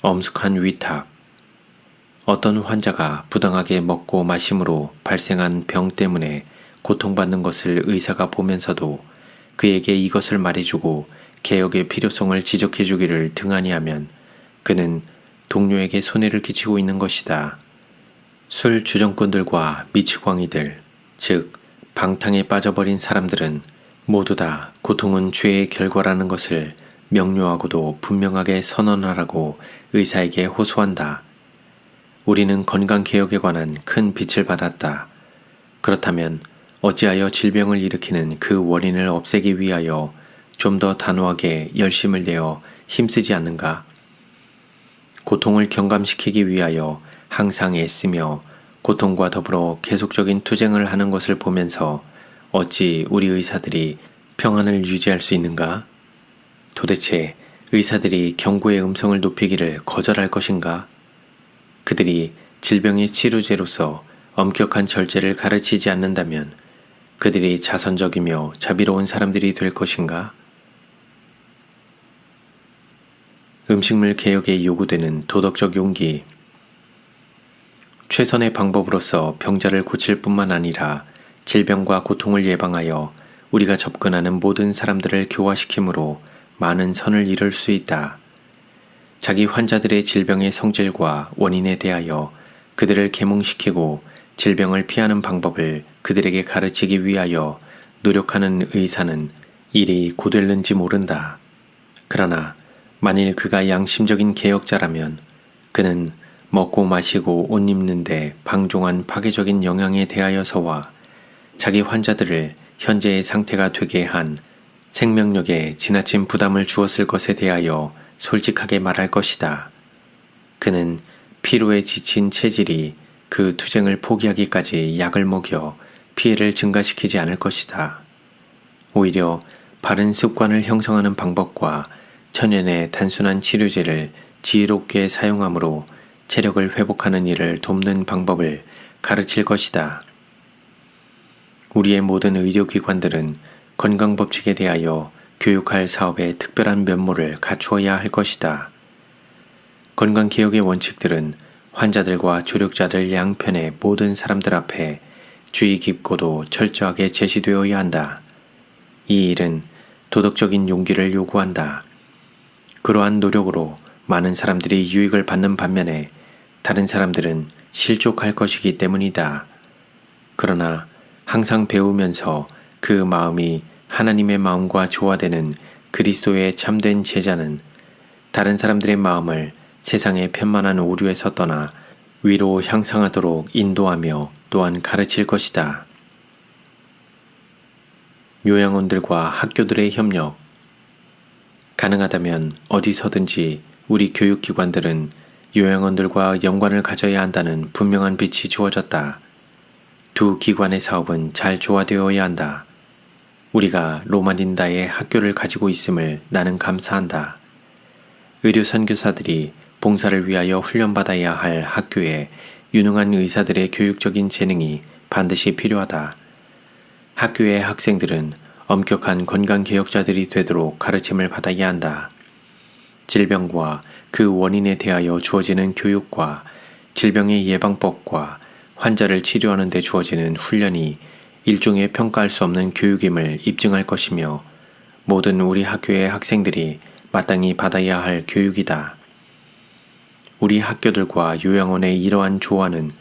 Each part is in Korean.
엄숙한 위탁. 어떤 환자가 부당하게 먹고 마심으로 발생한 병 때문에 고통받는 것을 의사가 보면서도 그에게 이것을 말해주고 개혁의 필요성을 지적해주기를 등한히 하면 그는 동료에게 손해를 끼치고 있는 것이다. 술 주정꾼들과 미치광이들, 즉 방탕에 빠져버린 사람들은 모두 다 고통은 죄의 결과라는 것을 명료하고도 분명하게 선언하라고 의사에게 호소한다. 우리는 건강개혁에 관한 큰 빛을 받았다. 그렇다면 어찌하여 질병을 일으키는 그 원인을 없애기 위하여 좀 더 단호하게 열심을 내어 힘쓰지 않는가? 고통을 경감시키기 위하여 항상 애쓰며 고통과 더불어 계속적인 투쟁을 하는 것을 보면서 어찌 우리 의사들이 평안을 유지할 수 있는가? 도대체 의사들이 경고의 음성을 높이기를 거절할 것인가? 그들이 질병의 치료제로서 엄격한 절제를 가르치지 않는다면 그들이 자선적이며 자비로운 사람들이 될 것인가? 음식물 개혁에 요구되는 도덕적 용기. 최선의 방법으로서 병자를 고칠 뿐만 아니라 질병과 고통을 예방하여 우리가 접근하는 모든 사람들을 교화시키므로 많은 선을 이룰 수 있다. 자기 환자들의 질병의 성질과 원인에 대하여 그들을 계몽시키고 질병을 피하는 방법을 그들에게 가르치기 위하여 노력하는 의사는 일이 고될는지 모른다. 그러나 만일 그가 양심적인 개혁자라면 그는 먹고 마시고 옷 입는데 방종한 파괴적인 영향에 대하여서와 자기 환자들을 현재의 상태가 되게 한 생명력에 지나친 부담을 주었을 것에 대하여 솔직하게 말할 것이다. 그는 피로에 지친 체질이 그 투쟁을 포기하기까지 약을 먹여 피해를 증가시키지 않을 것이다. 오히려 바른 습관을 형성하는 방법과 천연의 단순한 치료제를 지혜롭게 사용함으로 체력을 회복하는 일을 돕는 방법을 가르칠 것이다. 우리의 모든 의료기관들은 건강법칙에 대하여 교육할 사업의 특별한 면모를 갖추어야 할 것이다. 건강개혁의 원칙들은 환자들과 조력자들 양편의 모든 사람들 앞에 주의 깊고도 철저하게 제시되어야 한다. 이 일은 도덕적인 용기를 요구한다. 그러한 노력으로 많은 사람들이 유익을 받는 반면에 다른 사람들은 실족할 것이기 때문이다. 그러나 항상 배우면서 그 마음이 하나님의 마음과 조화되는 그리스도의 참된 제자는 다른 사람들의 마음을 세상의 편만한 오류에서 떠나 위로 향상하도록 인도하며 또한 가르칠 것이다. 요양원들과 학교들의 협력. 가능하다면 어디서든지 우리 교육기관들은 요양원들과 연관을 가져야 한다는 분명한 빛이 주어졌다. 두 기관의 사업은 잘 조화되어야 한다. 우리가 로마린다의 학교를 가지고 있음을 나는 감사한다. 의료 선교사들이 봉사를 위하여 훈련받아야 할 학교에 유능한 의사들의 교육적인 재능이 반드시 필요하다. 학교의 학생들은 엄격한 건강개혁자들이 되도록 가르침을 받아야 한다. 질병과 그 원인에 대하여 주어지는 교육과 질병의 예방법과 환자를 치료하는 데 주어지는 훈련이 일종의 평가할 수 없는 교육임을 입증할 것이며 모든 우리 학교의 학생들이 마땅히 받아야 할 교육이다. 우리 학교들과 요양원의 이러한 조화는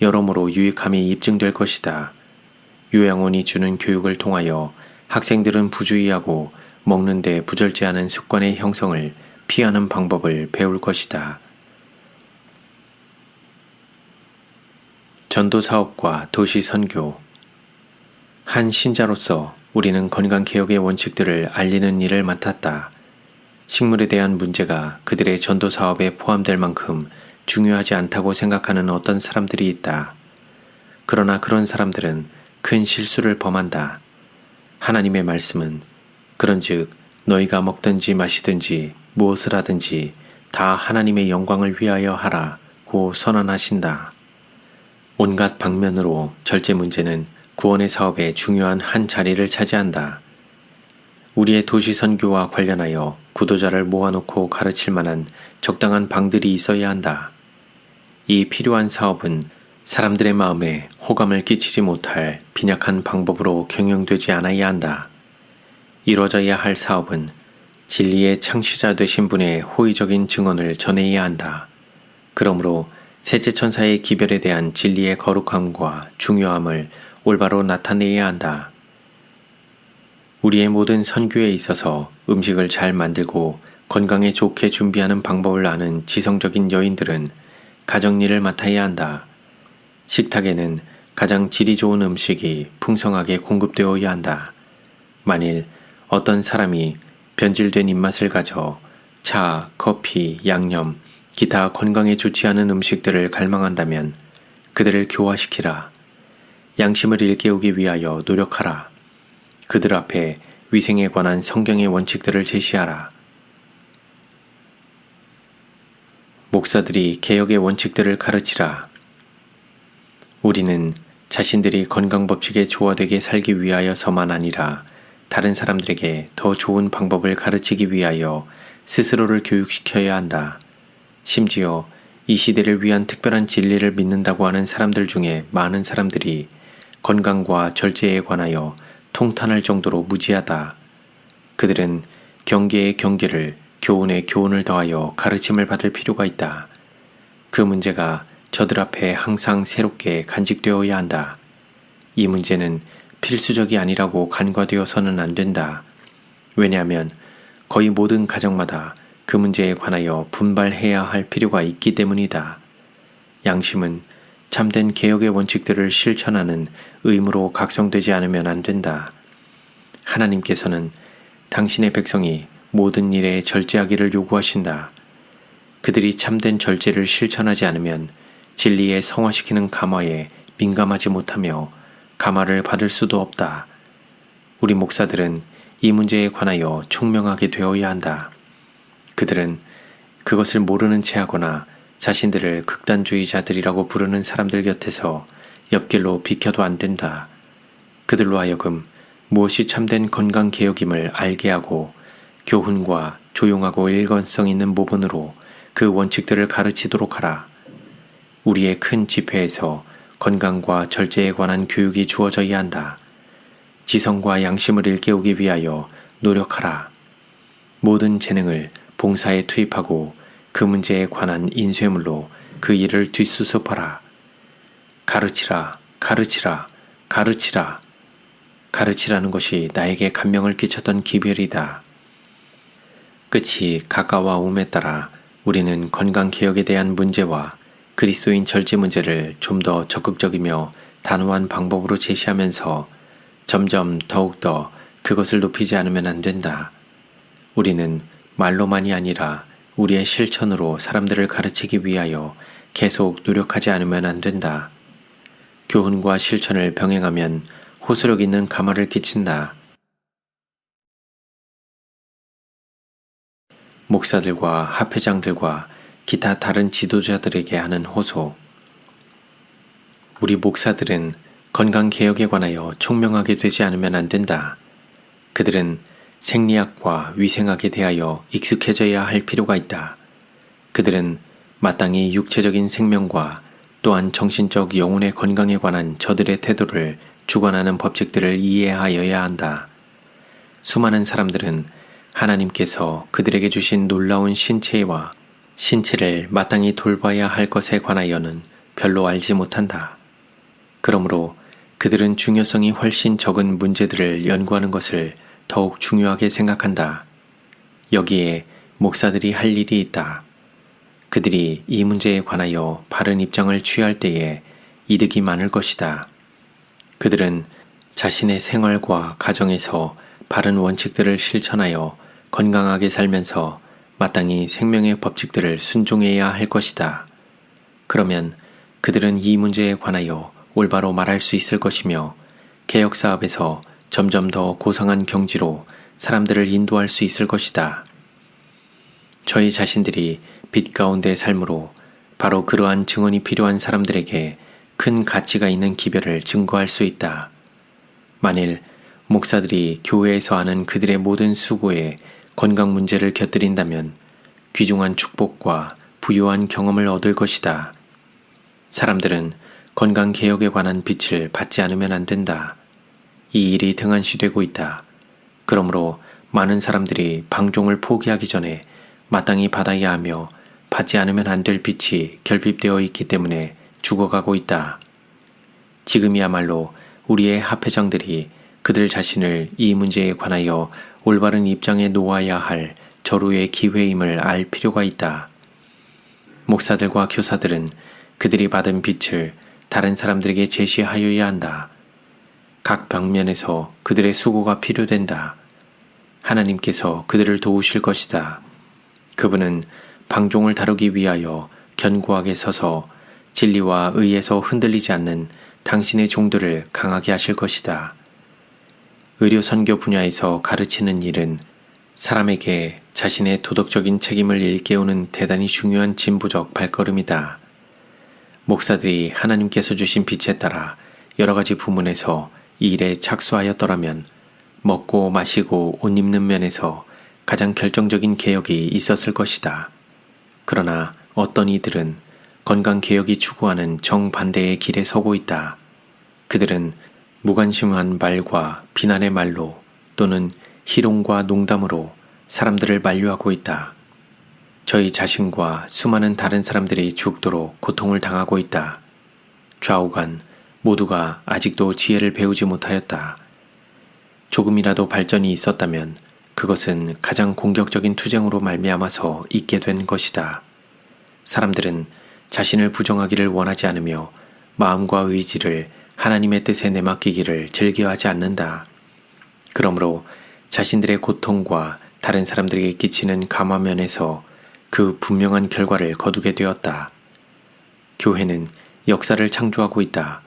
여러모로 유익함이 입증될 것이다. 요양원이 주는 교육을 통하여 학생들은 부주의하고 먹는데 부절제하는 습관의 형성을 피하는 방법을 배울 것이다. 전도사업과 도시선교. 한 신자로서 우리는 건강개혁의 원칙들을 알리는 일을 맡았다. 식물에 대한 문제가 그들의 전도사업에 포함될 만큼 중요하지 않다고 생각하는 어떤 사람들이 있다. 그러나 그런 사람들은 큰 실수를 범한다. 하나님의 말씀은 그런즉 너희가 먹든지 마시든지 무엇을 하든지 다 하나님의 영광을 위하여 하라고 선언하신다. 온갖 방면으로 절제 문제는 구원의 사업에 중요한 한 자리를 차지한다. 우리의 도시 선교와 관련하여 구도자를 모아놓고 가르칠 만한 적당한 방들이 있어야 한다. 이 필요한 사업은 사람들의 마음에 호감을 끼치지 못할 빈약한 방법으로 경영되지 않아야 한다. 이루어져야 할 사업은 진리의 창시자 되신 분의 호의적인 증언을 전해야 한다. 그러므로 셋째 천사의 기별에 대한 진리의 거룩함과 중요함을 올바로 나타내야 한다. 우리의 모든 선교에 있어서 음식을 잘 만들고 건강에 좋게 준비하는 방법을 아는 지성적인 여인들은 가정일을 맡아야 한다. 식탁에는 가장 질이 좋은 음식이 풍성하게 공급되어야 한다. 만일 어떤 사람이 변질된 입맛을 가져 차, 커피, 양념, 기타 건강에 좋지 않은 음식들을 갈망한다면 그들을 교화시키라. 양심을 일깨우기 위하여 노력하라. 그들 앞에 위생에 관한 성경의 원칙들을 제시하라. 목사들이 개혁의 원칙들을 가르치라. 우리는 자신들이 건강법칙에 조화되게 살기 위하여서만 아니라 다른 사람들에게 더 좋은 방법을 가르치기 위하여 스스로를 교육시켜야 한다. 심지어 이 시대를 위한 특별한 진리를 믿는다고 하는 사람들 중에 많은 사람들이 건강과 절제에 관하여 통탄할 정도로 무지하다. 그들은 경계의 경계를, 교훈의 교훈을 더하여 가르침을 받을 필요가 있다. 그 문제가 저들 앞에 항상 새롭게 간직되어야 한다. 이 문제는 필수적이 아니라고 간과되어서는 안 된다. 왜냐하면 거의 모든 가정마다 그 문제에 관하여 분발해야 할 필요가 있기 때문이다. 양심은 참된 개혁의 원칙들을 실천하는 의무로 각성되지 않으면 안 된다. 하나님께서는 당신의 백성이 모든 일에 절제하기를 요구하신다. 그들이 참된 절제를 실천하지 않으면 진리에 성화시키는 감화에 민감하지 못하며 감화를 받을 수도 없다. 우리 목사들은 이 문제에 관하여 총명하게 되어야 한다. 그들은 그것을 모르는 채 하거나 자신들을 극단주의자들이라고 부르는 사람들 곁에서 옆길로 비켜도 안 된다. 그들로 하여금 무엇이 참된 건강개혁임을 알게 하고 교훈과 조용하고 일관성 있는 모본으로 그 원칙들을 가르치도록 하라. 우리의 큰 집회에서 건강과 절제에 관한 교육이 주어져야 한다. 지성과 양심을 일깨우기 위하여 노력하라. 모든 재능을 봉사에 투입하고 그 문제에 관한 인쇄물로 그 일을 뒷수습하라. 가르치라, 가르치라, 가르치라. 가르치라는 것이 나에게 감명을 끼쳤던 기별이다. 끝이 가까워옴에 따라 우리는 건강개혁에 대한 문제와 그리스도인 절제 문제를 좀 더 적극적이며 단호한 방법으로 제시하면서 점점 더욱더 그것을 높이지 않으면 안 된다. 우리는 말로만이 아니라 우리의 실천으로 사람들을 가르치기 위하여 계속 노력하지 않으면 안 된다. 교훈과 실천을 병행하면 호소력 있는 감화를 끼친다. 목사들과 합회장들과 기타 다른 지도자들에게 하는 호소. 우리 목사들은 건강개혁에 관하여 총명하게 되지 않으면 안 된다. 그들은 생리학과 위생학에 대하여 익숙해져야 할 필요가 있다. 그들은 마땅히 육체적인 생명과 또한 정신적 영혼의 건강에 관한 저들의 태도를 주관하는 법칙들을 이해하여야 한다. 수많은 사람들은 하나님께서 그들에게 주신 놀라운 신체를 마땅히 돌봐야 할 것에 관하여는 별로 알지 못한다. 그러므로 그들은 중요성이 훨씬 적은 문제들을 연구하는 것을 더욱 중요하게 생각한다. 여기에 목사들이 할 일이 있다. 그들이 이 문제에 관하여 바른 입장을 취할 때에 이득이 많을 것이다. 그들은 자신의 생활과 가정에서 바른 원칙들을 실천하여 건강하게 살면서 마땅히 생명의 법칙들을 순종해야 할 것이다. 그러면 그들은 이 문제에 관하여 올바로 말할 수 있을 것이며 개혁 사업에서 점점 더 고상한 경지로 사람들을 인도할 수 있을 것이다. 저희 자신들이 빛 가운데 삶으로 바로 그러한 증언이 필요한 사람들에게 큰 가치가 있는 기별을 증거할 수 있다. 만일 목사들이 교회에서 하는 그들의 모든 수고에 건강 문제를 곁들인다면 귀중한 축복과 부유한 경험을 얻을 것이다. 사람들은 건강개혁에 관한 빛을 받지 않으면 안 된다. 이 일이 등한시되고 있다. 그러므로 많은 사람들이 방종을 포기하기 전에 마땅히 받아야 하며 받지 않으면 안 될 빛이 결핍되어 있기 때문에 죽어가고 있다. 지금이야말로 우리의 합회장들이 그들 자신을 이 문제에 관하여 올바른 입장에 놓아야 할 절호의 기회임을 알 필요가 있다. 목사들과 교사들은 그들이 받은 빛을 다른 사람들에게 제시하여야 한다. 각 방면에서 그들의 수고가 필요된다. 하나님께서 그들을 도우실 것이다. 그분은 방종을 다루기 위하여 견고하게 서서 진리와 의에서 흔들리지 않는 당신의 종들을 강하게 하실 것이다. 의료 선교 분야에서 가르치는 일은 사람에게 자신의 도덕적인 책임을 일깨우는 대단히 중요한 진보적 발걸음이다. 목사들이 하나님께서 주신 빛에 따라 여러 가지 부문에서 이 일에 착수하였더라면 먹고 마시고 옷 입는 면에서 가장 결정적인 개혁이 있었을 것이다. 그러나 어떤 이들은 건강개혁이 추구하는 정반대의 길에 서고 있다. 그들은 무관심한 말과 비난의 말로 또는 희롱과 농담으로 사람들을 만류하고 있다. 저희 자신과 수많은 다른 사람들이 죽도록 고통을 당하고 있다. 좌우간 모두가 아직도 지혜를 배우지 못하였다. 조금이라도 발전이 있었다면 그것은 가장 공격적인 투쟁으로 말미암아서 있게 된 것이다. 사람들은 자신을 부정하기를 원하지 않으며 마음과 의지를 하나님의 뜻에 내맡기기를 즐겨하지 않는다. 그러므로 자신들의 고통과 다른 사람들에게 끼치는 감화면에서 그 분명한 결과를 거두게 되었다. 교회는 역사를 창조하고 있다.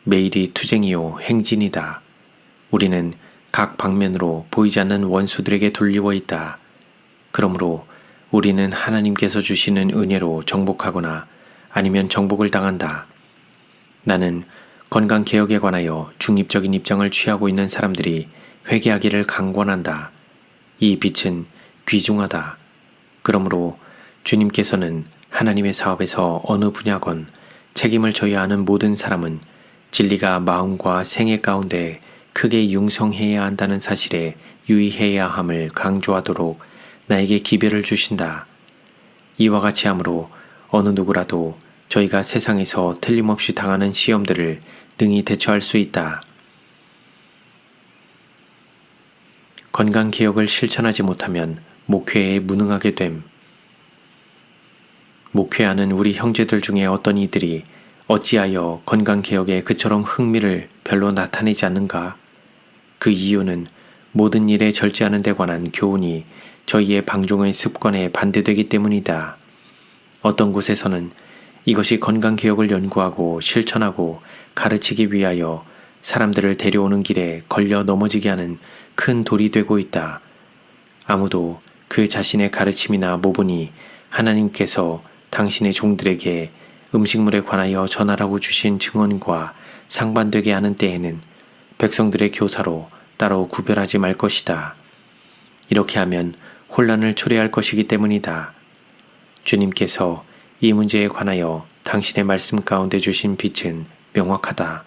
매일이 투쟁이요 행진이다. 우리는 각 방면으로 보이지 않는 원수들에게 둘리워 있다. 그러므로 우리는 하나님께서 주시는 은혜로 정복하거나 아니면 정복을 당한다. 나는 건강개혁에 관하여 중립적인 입장을 취하고 있는 사람들이 회개하기를 강권한다. 이 빛은 귀중하다. 그러므로 주님께서는 하나님의 사업에서 어느 분야건 책임을 져야 하는 모든 사람은 진리가 마음과 생애 가운데 크게 융성해야 한다는 사실에 유의해야 함을 강조하도록 나에게 기별을 주신다. 이와 같이 함으로 어느 누구라도 저희가 세상에서 틀림없이 당하는 시험들을 능히 대처할 수 있다. 건강개혁을 실천하지 못하면 목회에 무능하게 됨. 목회하는 우리 형제들 중에 어떤 이들이 어찌하여 건강개혁에 그처럼 흥미를 별로 나타내지 않는가? 그 이유는 모든 일에 절제하는 데 관한 교훈이 저희의 방종의 습관에 반대되기 때문이다. 어떤 곳에서는 이것이 건강개혁을 연구하고 실천하고 가르치기 위하여 사람들을 데려오는 길에 걸려 넘어지게 하는 큰 돌이 되고 있다. 아무도 그 자신의 가르침이나 모본이 하나님께서 당신의 종들에게 음식물에 관하여 전하라고 주신 증언과 상반되게 하는 때에는 백성들의 교사로 따로 구별하지 말 것이다. 이렇게 하면 혼란을 초래할 것이기 때문이다. 주님께서 이 문제에 관하여 당신의 말씀 가운데 주신 빛은 명확하다.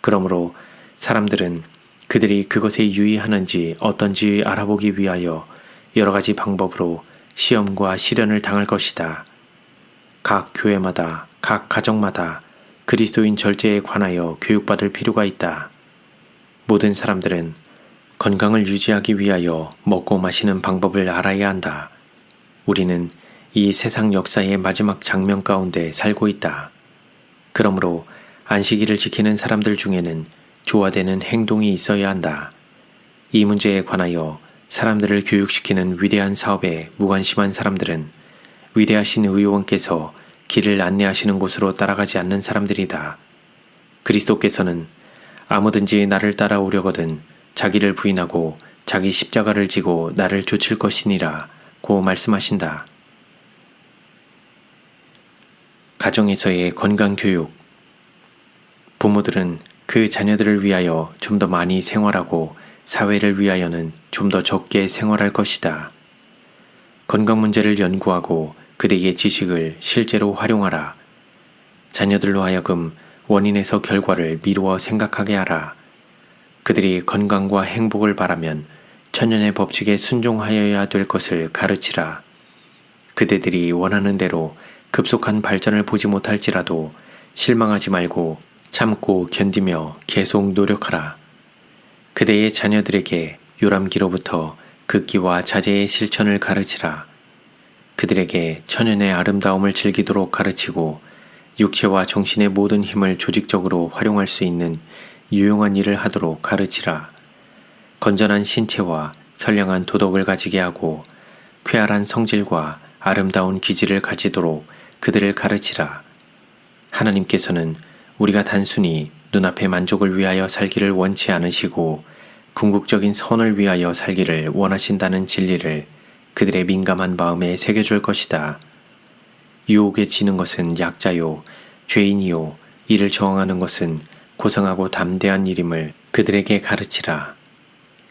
그러므로 사람들은 그들이 그것에 유의하는지 어떤지 알아보기 위하여 여러 가지 방법으로 시험과 시련을 당할 것이다. 각 교회마다, 각 가정마다 그리스도인 절제에 관하여 교육받을 필요가 있다. 모든 사람들은 건강을 유지하기 위하여 먹고 마시는 방법을 알아야 한다. 우리는 이 세상 역사의 마지막 장면 가운데 살고 있다. 그러므로 안식일을 지키는 사람들 중에는 조화되는 행동이 있어야 한다. 이 문제에 관하여 사람들을 교육시키는 위대한 사업에 무관심한 사람들은 위대하신 의원께서 길을 안내하시는 곳으로 따라가지 않는 사람들이다. 그리스도께서는 아무든지 나를 따라오려거든 자기를 부인하고 자기 십자가를 지고 나를 좇을 것이니라 고 말씀하신다. 가정에서의 건강교육. 부모들은 그 자녀들을 위하여 좀 더 많이 생활하고 사회를 위하여는 좀 더 적게 생활할 것이다. 건강 문제를 연구하고 그대의 지식을 실제로 활용하라. 자녀들로 하여금 원인에서 결과를 미루어 생각하게 하라. 그들이 건강과 행복을 바라면 천연의 법칙에 순종하여야 될 것을 가르치라. 그대들이 원하는 대로 급속한 발전을 보지 못할지라도 실망하지 말고 참고 견디며 계속 노력하라. 그대의 자녀들에게 요람기로부터 극기와 자제의 실천을 가르치라. 그들에게 천연의 아름다움을 즐기도록 가르치고 육체와 정신의 모든 힘을 조직적으로 활용할 수 있는 유용한 일을 하도록 가르치라. 건전한 신체와 선량한 도덕을 가지게 하고 쾌활한 성질과 아름다운 기질을 가지도록 그들을 가르치라. 하나님께서는 우리가 단순히 눈앞의 만족을 위하여 살기를 원치 않으시고 궁극적인 선을 위하여 살기를 원하신다는 진리를 그들의 민감한 마음에 새겨줄 것이다. 유혹에 지는 것은 약자요, 죄인이요, 이를 저항하는 것은 고상하고 담대한 일임을 그들에게 가르치라.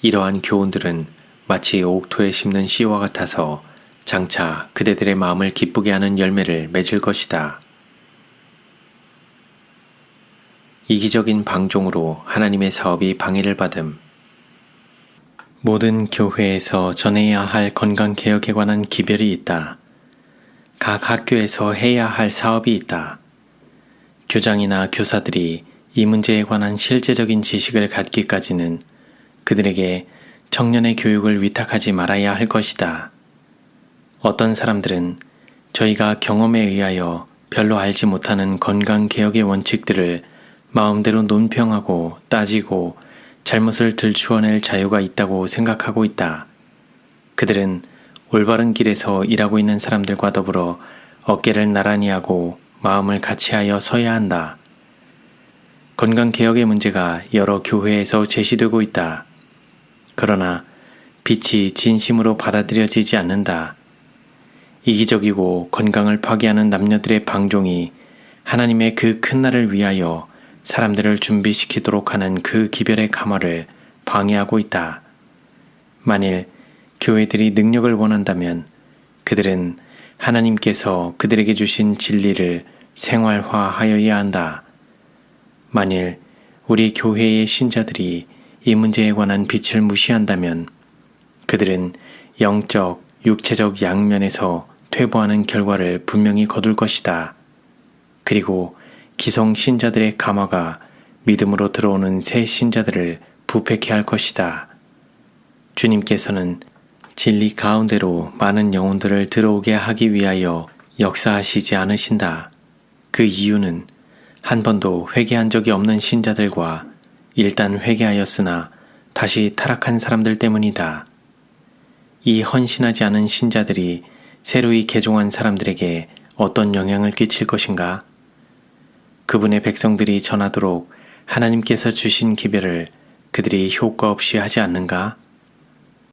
이러한 교훈들은 마치 옥토에 심는 씨와 같아서 장차 그대들의 마음을 기쁘게 하는 열매를 맺을 것이다. 이기적인 방종으로 하나님의 사업이 방해를 받음. 모든 교회에서 전해야 할 건강개혁에 관한 기별이 있다. 각 학교에서 해야 할 사업이 있다. 교장이나 교사들이 이 문제에 관한 실제적인 지식을 갖기까지는 그들에게 청년의 교육을 위탁하지 말아야 할 것이다. 어떤 사람들은 저희가 경험에 의하여 별로 알지 못하는 건강개혁의 원칙들을 마음대로 논평하고 따지고 잘못을 들추어낼 자유가 있다고 생각하고 있다. 그들은 올바른 길에서 일하고 있는 사람들과 더불어 어깨를 나란히 하고 마음을 같이하여 서야 한다. 건강개혁의 문제가 여러 교회에서 제시되고 있다. 그러나 빛이 진심으로 받아들여지지 않는다. 이기적이고 건강을 파괴하는 남녀들의 방종이 하나님의 그 큰 날을 위하여 사람들을 준비시키도록 하는 그 기별의 가마를 방해하고 있다. 만일 교회들이 능력을 원한다면 그들은 하나님께서 그들에게 주신 진리를 생활화하여야 한다. 만일 우리 교회의 신자들이 이 문제에 관한 빛을 무시한다면 그들은 영적, 육체적 양면에서 퇴보하는 결과를 분명히 거둘 것이다. 그리고 기성 신자들의 감화가 믿음으로 들어오는 새 신자들을 부패케 할 것이다. 주님께서는 진리 가운데로 많은 영혼들을 들어오게 하기 위하여 역사하시지 않으신다. 그 이유는 한 번도 회개한 적이 없는 신자들과 일단 회개하였으나 다시 타락한 사람들 때문이다. 이 헌신하지 않은 신자들이 새로이 개종한 사람들에게 어떤 영향을 끼칠 것인가? 그분의 백성들이 전하도록 하나님께서 주신 기별을 그들이 효과 없이 하지 않는가?